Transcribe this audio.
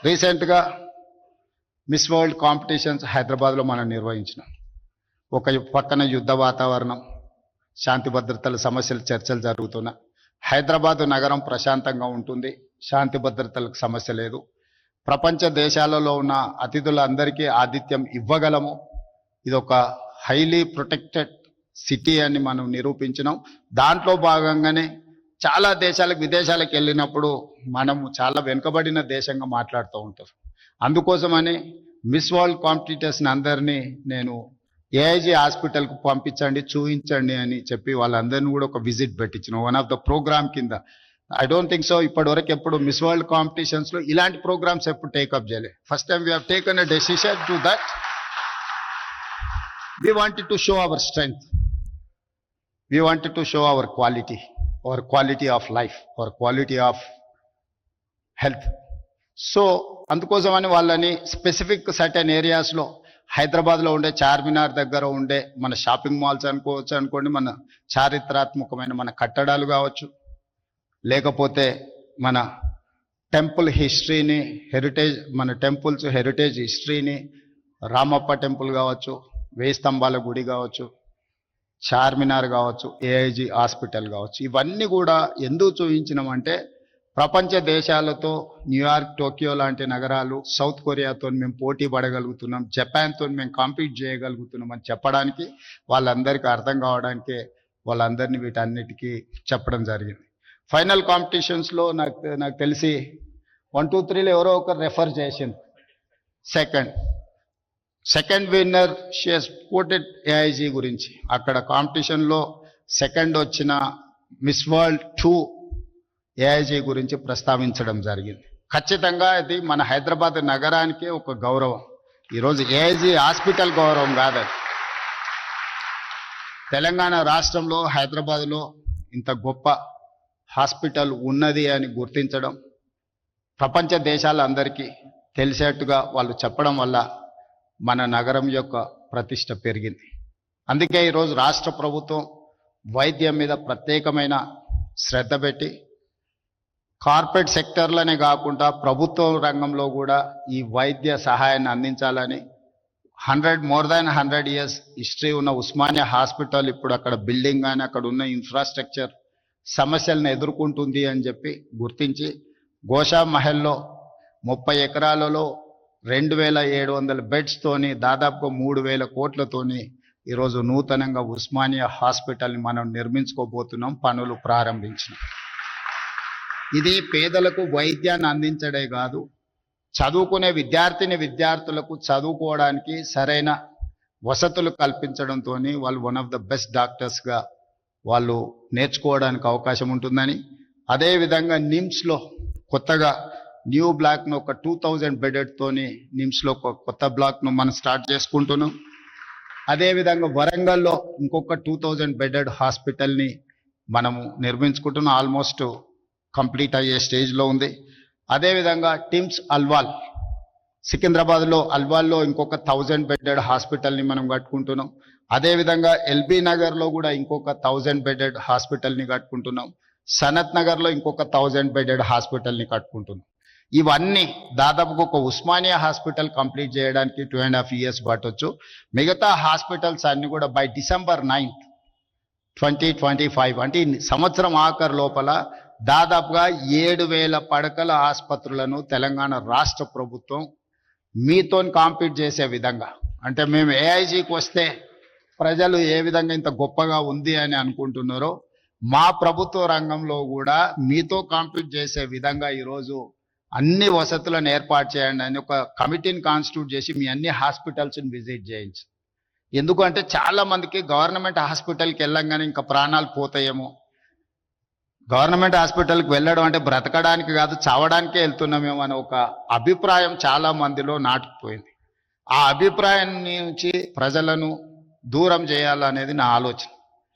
రీసెంట్గా miss world competitions హైదరాబాద్లో మనం నిర్వహించినాం. ఒక పక్కన యుద్ధ వాతావరణం, శాంతి భద్రతల సమస్యలు చర్చలు జరుగుతున్నా. హైదరాబాదు నగరం ప్రశాంతంగా ఉంటుంది, శాంతి భద్రతలకు సమస్య లేదు. ప్రపంచ దేశాలలో ఉన్న అతిథులందరికీ ఆతిథ్యం ఇవ్వగలము. ఇది ఒక హైలీ ప్రొటెక్టెడ్ సిటీ అని మనం నిరూపించినాం. దాంట్లో భాగంగానే చాలా దేశాలకు విదేశాలకు వెళ్ళినప్పుడు మనము చాలా వెనుకబడిన దేశంగా మాట్లాడుతూ ఉంటారు. అందుకోసమని మిస్ వరల్డ్ కాంపిటీటర్స్ని అందరినీ నేను ఏఐజీ హాస్పిటల్కు పంపించండి, చూపించండి అని చెప్పి వాళ్ళందరినీ కూడా ఒక విజిట్ పెట్టించిన వన్ ఆఫ్ ద ప్రోగ్రామ్ కింద. ఐ డోంట్ థింక్ సో ఇప్పటివరకు ఎప్పుడు మిస్ వరల్డ్ కాంపిటీషన్స్లో ఇలాంటి ప్రోగ్రామ్స్ ఎప్పుడు టేకప్ చేయలేదు. First time we have taken a decision to that. We wanted to show our strength, we wanted to show our quality of life, our quality of health. So అందుకోసమని వాళ్ళని specific certain ఏరియాస్లో హైదరాబాద్లో ఉండే చార్మినార్ దగ్గర ఉండే మన shopping malls అనుకోండి, మన చారిత్రాత్మకమైన మన కట్టడాలు కావచ్చు, లేకపోతే మన టెంపుల్ హిస్టరీని, మన టెంపుల్స్ హెరిటేజ్ హిస్టరీని, రామప్ప టెంపుల్ కావచ్చు, 1000 స్తంభాల గుడి కావచ్చు, చార్మినార్ కావచ్చు, ఏఐజీ హాస్పిటల్ కావచ్చు, ఇవన్నీ కూడా ఎందుకు చూపించినామంటే ప్రపంచ దేశాలతో న్యూయార్క్, టోక్యో లాంటి నగరాలు, సౌత్ కొరియాతో మేము పోటీ పడగలుగుతున్నాం, జపాన్తో మేము కాంపీట్ చేయగలుగుతున్నాం అని చెప్పడానికి, వాళ్ళందరికీ అర్థం కావడానికే వాళ్ళందరినీ వీటన్నిటికీ చెప్పడం జరిగింది. ఫైనల్ కాంపిటీషన్స్లో నాకు తెలిసి 1, 2, 3లో ఎవరో ఒకరు రెఫర్ చేసింది. Second winner she has quoted AIG గురించి. అక్కడ కాంపిటీషన్లో సెకండ్ వచ్చిన మిస్ వరల్డ్ 2 ఏఐజీ గురించి ప్రస్తావించడం జరిగింది. ఖచ్చితంగా ఇది మన హైదరాబాద్ నగరానికి ఒక గౌరవం. ఈరోజు ఏఐజీ హాస్పిటల్ గౌరవం కాదని, తెలంగాణ రాష్ట్రంలో హైదరాబాద్లో ఇంత గొప్ప హాస్పిటల్ ఉన్నది అని గుర్తించడం, ప్రపంచ దేశాలందరికీ తెలిసేట్టుగా వాళ్ళు చెప్పడం వల్ల మన నగరం యొక్క ప్రతిష్ట పెరిగింది. అందుకే ఈరోజు రాష్ట్ర ప్రభుత్వం వైద్యం మీద ప్రత్యేకమైన శ్రద్ధ పెట్టి కార్పొరేట్ సెక్టర్లనే కాకుండా ప్రభుత్వ రంగంలో కూడా ఈ వైద్య సహాయాన్ని అందించాలని more than 100 years హిస్టరీ ఉన్న ఉస్మానియా హాస్పిటల్ ఇప్పుడు అక్కడ బిల్డింగ్ కానీ అక్కడ ఉన్న ఇన్ఫ్రాస్ట్రక్చర్ సమస్యలను ఎదుర్కొంటుంది అని చెప్పి గుర్తించి గోషా మహల్లో 30 ఎకరాలలో 2700 బెడ్స్తోని దాదాపుగా 3000 కోట్లతోని ఈరోజు నూతనంగా ఉస్మానియా హాస్పిటల్ని మనం నిర్మించుకోబోతున్నాం, పనులు ప్రారంభించినాం. ఇది పేదలకు వైద్యాన్ని అందించడే కాదు, చదువుకునే విద్యార్థులకు చదువుకోవడానికి సరైన వసతులు కల్పించడంతో వాళ్ళు వన్ ఆఫ్ ద బెస్ట్ డాక్టర్స్గా వాళ్ళు నేర్చుకోవడానికి అవకాశం ఉంటుందని, అదేవిధంగా నిమ్స్లో కొత్తగా న్యూ బ్లాక్ను ఒక 2000 బెడెడ్తోని నిమ్స్లో ఒక కొత్త బ్లాక్ను మనం స్టార్ట్ చేసుకుంటున్నాం. అదేవిధంగా వరంగల్లో ఇంకొక 2000 బెడెడ్ హాస్పిటల్ని మనము నిర్మించుకుంటున్నాం, ఆల్మోస్ట్ కంప్లీట్ అయ్యే స్టేజ్లో ఉంది. అదేవిధంగా టిమ్స్ అల్వాల్, సికింద్రాబాద్లో అల్వాల్లో ఇంకొక 1000 బెడెడ్ హాస్పిటల్ని మనం కట్టుకుంటున్నాం. అదేవిధంగా ఎల్బీ నగర్లో కూడా ఇంకొక 1000 బెడెడ్ హాస్పిటల్ని కట్టుకుంటున్నాం. సనత్ నగర్లో ఇంకొక 1000 బెడెడ్ హాస్పిటల్ని కట్టుకుంటున్నాం. ఇవన్నీ దాదాపుగా ఒక ఉస్మానియా హాస్పిటల్ కంప్లీట్ చేయడానికి 2.5 years పట్టొచ్చు. మిగతా హాస్పిటల్స్ అన్ని కూడా బై December 9th, 2025 అంటే సంవత్సరం ఆఖరు లోపల దాదాపుగా 7000 పడకల ఆసుపత్రులను తెలంగాణ రాష్ట్ర ప్రభుత్వం మీతో కాంపీట్ చేసే విధంగా, అంటే మేము ఏఐజీకి వస్తే ప్రజలు ఏ విధంగా ఇంత గొప్పగా ఉంది అని అనుకుంటున్నారో, మా ప్రభుత్వ రంగంలో కూడా మీతో కాంపీట్ చేసే విధంగా ఈరోజు అన్ని వసతులను ఏర్పాటు చేయండి అని ఒక కమిటీని కాన్స్టిట్యూట్ చేసి మీ అన్ని హాస్పిటల్స్ని విజిట్ చేయించి. ఎందుకంటే చాలా మందికి గవర్నమెంట్ హాస్పిటల్కి వెళ్ళంగానే ఇంకా ప్రాణాలు పోతాయేమో, గవర్నమెంట్ హాస్పిటల్కి వెళ్ళడం అంటే బ్రతకడానికి కాదు చావడానికే వెళ్తున్నామేమో అనే ఒక అభిప్రాయం చాలా మందిలో నాటుకుపోయింది. ఆ అభిప్రాయం నుంచి ప్రజలను దూరం చేయాలనేది నా ఆలోచన.